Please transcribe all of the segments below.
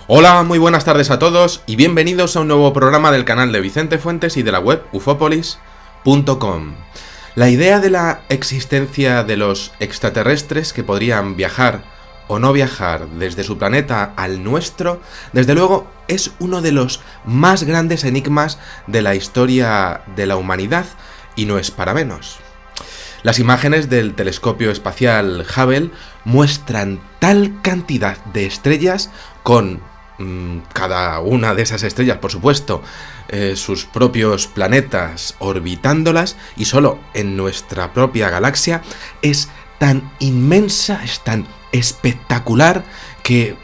Hola, muy buenas tardes a todos y bienvenidos a un nuevo programa del canal de Vicente Fuentes y de la web ufopolis.com. La idea de la existencia de los extraterrestres que podrían viajar o no viajar desde su planeta al nuestro, desde luego es uno de los más grandes enigmas de la historia de la humanidad y no es para menos. Las imágenes del telescopio espacial Hubble muestran tal cantidad de estrellas con cada una de esas estrellas, por supuesto, sus propios planetas orbitándolas, y solo en nuestra propia galaxia es tan inmensa, es tan espectacular que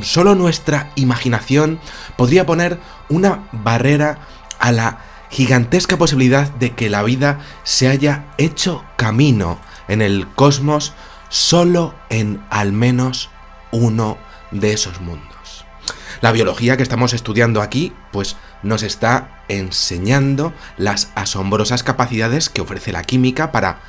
solo nuestra imaginación podría poner una barrera a la gigantesca posibilidad de que la vida se haya hecho camino en el cosmos solo en al menos uno de esos mundos. La biología que estamos estudiando aquí, pues nos está enseñando las asombrosas capacidades que ofrece la química para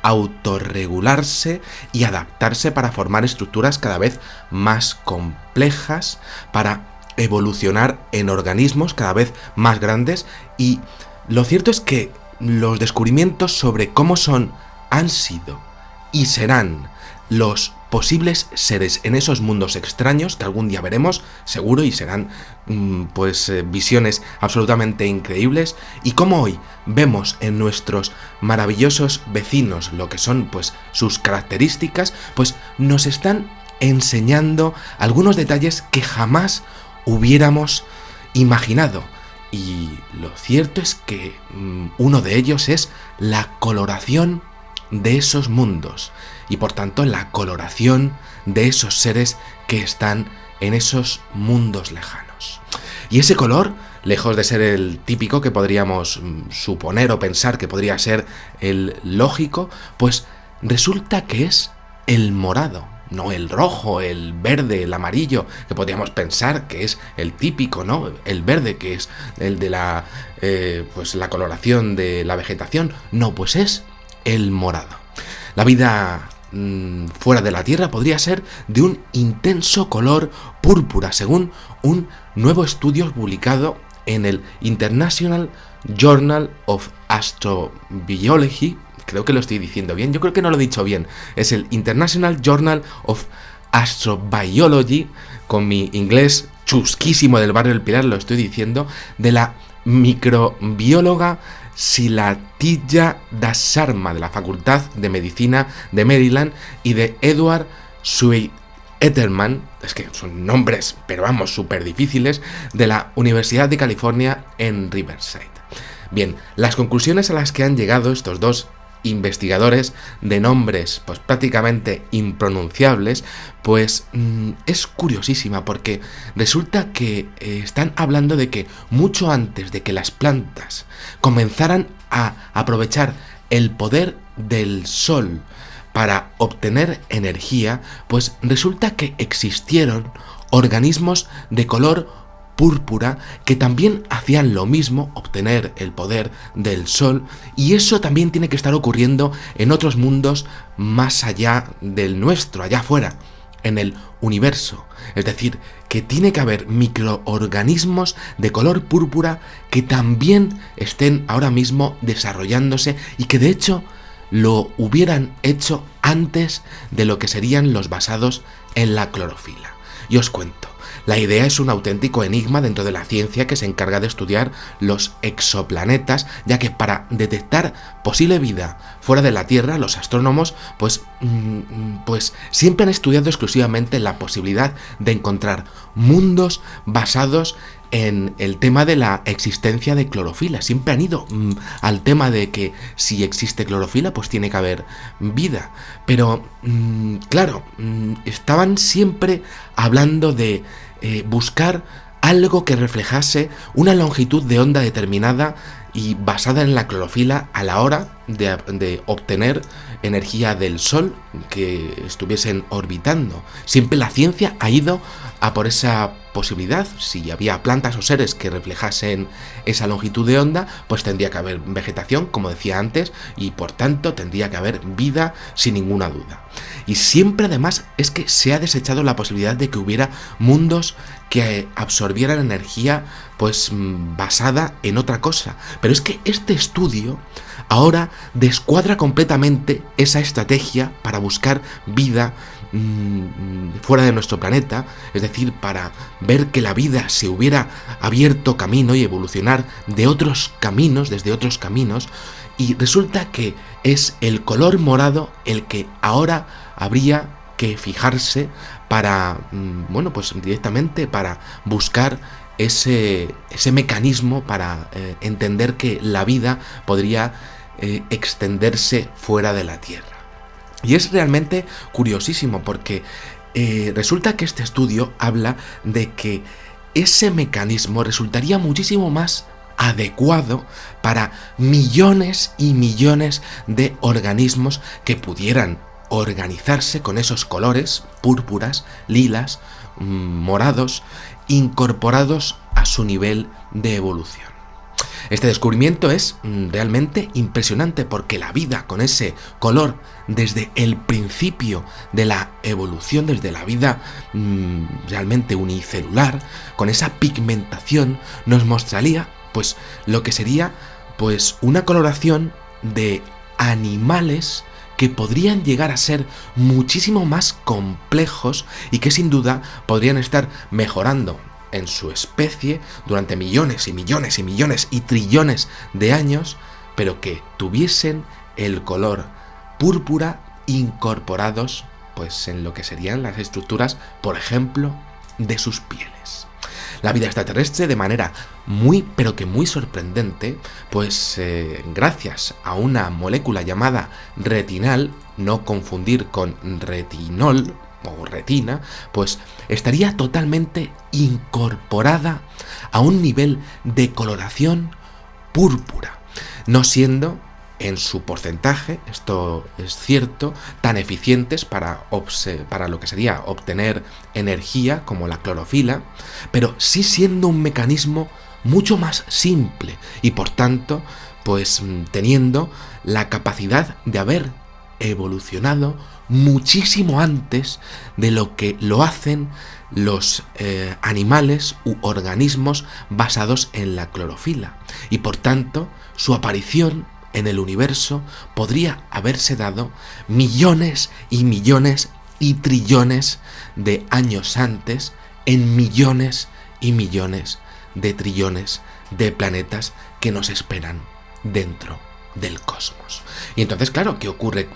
autorregularse y adaptarse para formar estructuras cada vez más complejas, para evolucionar en organismos cada vez más grandes, y lo cierto es que los descubrimientos sobre cómo han sido y serán los posibles seres en esos mundos extraños que algún día veremos, seguro, y serán visiones absolutamente increíbles, y como hoy vemos en nuestros maravillosos vecinos lo que son pues sus características, pues nos están enseñando algunos detalles que jamás hubiéramos imaginado. Y lo cierto es que uno de ellos es la coloración de esos mundos y por tanto la coloración de esos seres que están en esos mundos lejanos. Y ese color, lejos de ser el típico que podríamos suponer o pensar que podría ser el lógico, pues resulta que es el morado. No el rojo, el verde, el amarillo, que podríamos pensar que es el típico, ¿no? El verde, que es el de la coloración de la vegetación. No, pues es el morado. La vida fuera de la Tierra podría ser de un intenso color púrpura, según un nuevo estudio publicado en el International Journal of Astrobiology. Creo que lo estoy diciendo bien, yo creo que no lo he dicho bien. Es el International Journal of Astrobiology, con mi inglés chusquísimo del barrio del Pilar lo estoy diciendo, de la microbióloga Silatija Das-Sharma, de la Facultad de Medicina de Maryland, y de Edward Schweighterman, es que son nombres, pero vamos, súper difíciles, de la Universidad de California en Riverside. Bien, las conclusiones a las que han llegado estos dos investigadores, de nombres pues prácticamente impronunciables, pues es curiosísima, porque resulta que están hablando de que mucho antes de que las plantas comenzaran a aprovechar el poder del sol para obtener energía, pues resulta que existieron organismos de color púrpura que también hacían lo mismo, obtener el poder del sol, y eso también tiene que estar ocurriendo en otros mundos más allá del nuestro, allá afuera, en el universo. Es decir, que tiene que haber microorganismos de color púrpura que también estén ahora mismo desarrollándose y que de hecho lo hubieran hecho antes de lo que serían los basados en la clorofila. Y os cuento. La idea es un auténtico enigma dentro de la ciencia que se encarga de estudiar los exoplanetas, ya que para detectar posible vida fuera de la Tierra, los astrónomos pues siempre han estudiado exclusivamente la posibilidad de encontrar mundos basados en el tema de la existencia de clorofila. Siempre han ido al tema de que si existe clorofila, pues tiene que haber vida. Pero, claro, estaban siempre hablando de buscar algo que reflejase una longitud de onda determinada y basada en la clorofila a la hora de obtener energía del Sol que estuviesen orbitando. Siempre la ciencia ha ido a por esa posibilidad. Si había plantas o seres que reflejasen esa longitud de onda, pues tendría que haber vegetación, como decía antes, y por tanto tendría que haber vida sin ninguna duda. Y siempre además es que se ha desechado la posibilidad de que hubiera mundos que absorbieran energía pues basada en otra cosa. Pero es que este estudio ahora descuadra completamente esa estrategia para buscar vida fuera de nuestro planeta, es decir, para ver que la vida se hubiera abierto camino y evolucionar de otros caminos, desde otros caminos, y resulta que es el color morado el que ahora habría que fijarse para, bueno, pues directamente para buscar ese mecanismo para entender que la vida podría extenderse fuera de la Tierra. Y es realmente curiosísimo porque resulta que este estudio habla de que ese mecanismo resultaría muchísimo más adecuado para millones y millones de organismos que pudieran organizarse con esos colores, púrpuras, lilas, morados, incorporados a su nivel de evolución. Este descubrimiento es realmente impresionante porque la vida con ese color desde el principio de la evolución, desde la vida realmente unicelular, con esa pigmentación, nos mostraría pues lo que sería pues una coloración de animales que podrían llegar a ser muchísimo más complejos y que sin duda podrían estar mejorando en su especie durante millones y millones y millones y trillones de años, pero que tuviesen el color púrpura incorporados pues en lo que serían las estructuras, por ejemplo, de sus pieles. La vida extraterrestre, de manera muy pero que muy sorprendente, pues gracias a una molécula llamada retinal, no confundir con retinol o retina, pues estaría totalmente incorporada a un nivel de coloración púrpura, no siendo en su porcentaje, esto es cierto, tan eficientes para lo que sería obtener energía como la clorofila, pero sí siendo un mecanismo mucho más simple y por tanto pues teniendo la capacidad de haber evolucionado muchísimo antes de lo que lo hacen los animales u organismos basados en la clorofila, y por tanto su aparición en el universo podría haberse dado millones y millones y trillones de años antes, en millones y millones de trillones de planetas que nos esperan dentro del cosmos. Y entonces, claro, ¿qué ocurre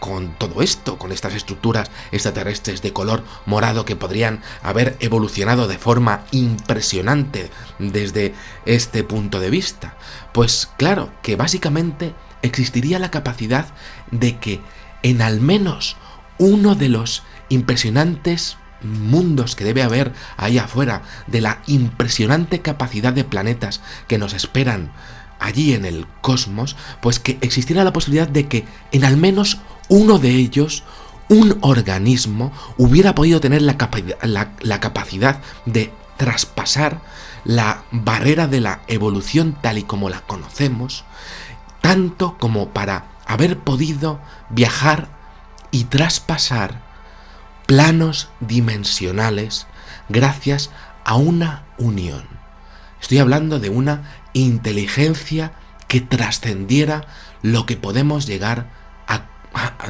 con todo esto, con estas estructuras extraterrestres de color morado que podrían haber evolucionado de forma impresionante desde este punto de vista? Pues claro, que básicamente existiría la capacidad de que en al menos uno de los impresionantes mundos que debe haber ahí afuera, de la impresionante capacidad de planetas que nos esperan allí en el cosmos, pues que existiera la posibilidad de que en al menos uno de ellos, un organismo, hubiera podido tener la capacidad de traspasar la barrera de la evolución tal y como la conocemos, tanto como para haber podido viajar y traspasar planos dimensionales gracias a una unión. Estoy hablando de una inteligencia que trascendiera lo que podemos llegar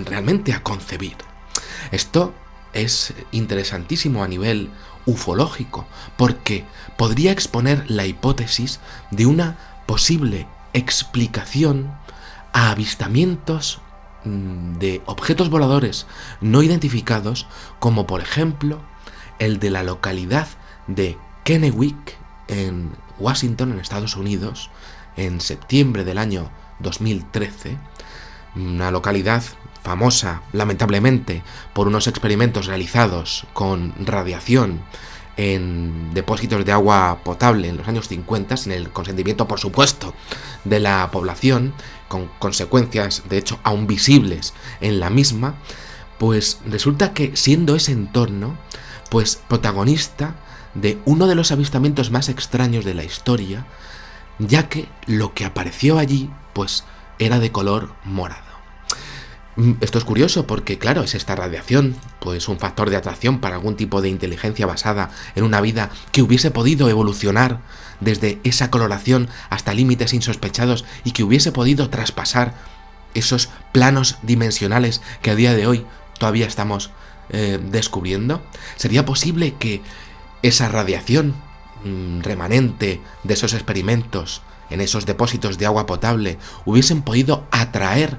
realmente a concebir. Esto es interesantísimo a nivel ufológico, porque podría exponer la hipótesis de una posible explicación a avistamientos de objetos voladores no identificados, como por ejemplo el de la localidad de Kennewick en Washington, en Estados Unidos, en septiembre del año 2013, una localidad famosa, lamentablemente, por unos experimentos realizados con radiación en depósitos de agua potable en los años 50, sin el consentimiento, por supuesto, de la población, con consecuencias, de hecho, aún visibles en la misma. Pues resulta que, siendo ese entorno, pues protagonista de uno de los avistamientos más extraños de la historia, ya que lo que apareció allí, pues, era de color morado. Esto es curioso porque, claro, es esta radiación, pues un factor de atracción para algún tipo de inteligencia basada en una vida que hubiese podido evolucionar desde esa coloración hasta límites insospechados y que hubiese podido traspasar esos planos dimensionales que a día de hoy todavía estamos descubriendo. ¿Sería posible que esa radiación remanente de esos experimentos en esos depósitos de agua potable hubiesen podido atraer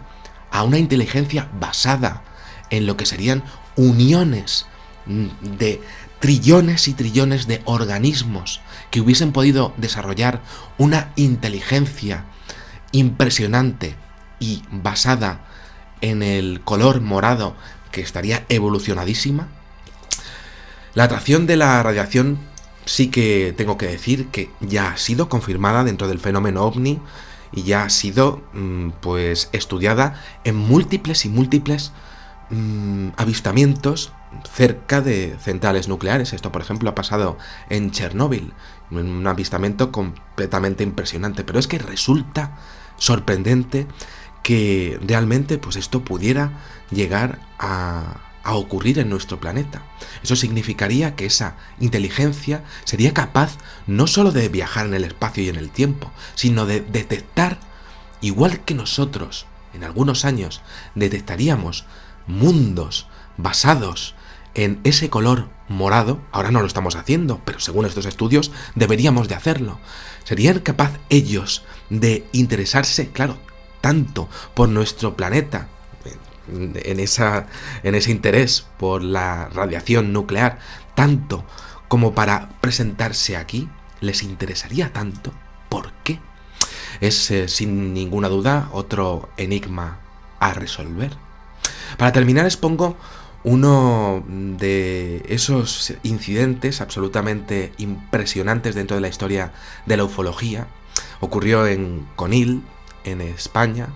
a una inteligencia basada en lo que serían uniones de trillones y trillones de organismos que hubiesen podido desarrollar una inteligencia impresionante y basada en el color morado que estaría evolucionadísima? La atracción de la radiación sí que tengo que decir que ya ha sido confirmada dentro del fenómeno OVNI y ya ha sido pues estudiada en múltiples y múltiples avistamientos cerca de centrales nucleares. Esto, por ejemplo, ha pasado en Chernóbil, un avistamiento completamente impresionante, pero es que resulta sorprendente que realmente pues esto pudiera llegar a ocurrir en nuestro planeta. Eso significaría que esa inteligencia sería capaz no solo de viajar en el espacio y en el tiempo, sino de detectar, igual que nosotros en algunos años detectaríamos mundos basados en ese color morado. Ahora no lo estamos haciendo, pero según estos estudios deberíamos de hacerlo. ¿Serían capaces ellos de interesarse, claro, tanto por nuestro planeta, en ese interés por la radiación nuclear, tanto como para presentarse aquí? ¿Les interesaría tanto? ¿Por qué? Es sin ninguna duda otro enigma a resolver. Para terminar, expongo uno de esos incidentes absolutamente impresionantes dentro de la historia de la ufología. Ocurrió en Conil, en España,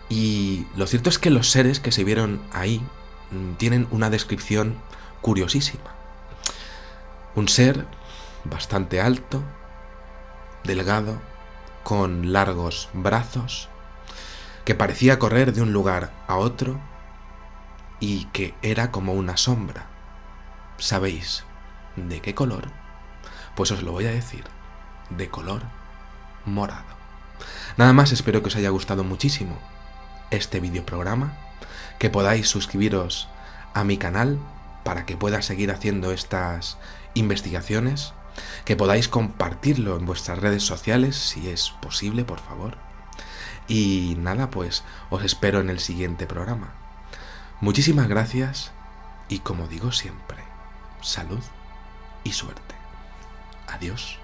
y lo cierto es que los seres que se vieron ahí tienen una descripción curiosísima. Un ser bastante alto, delgado, con largos brazos, que parecía correr de un lugar a otro y que era como una sombra. ¿Sabéis de qué color? Pues os lo voy a decir, de color morado. Nada más, espero que os haya gustado muchísimo este videoprograma, que podáis suscribiros a mi canal para que pueda seguir haciendo estas investigaciones, que podáis compartirlo en vuestras redes sociales si es posible, por favor. Y nada, pues os espero en el siguiente programa. Muchísimas gracias y, como digo siempre, salud y suerte. Adiós.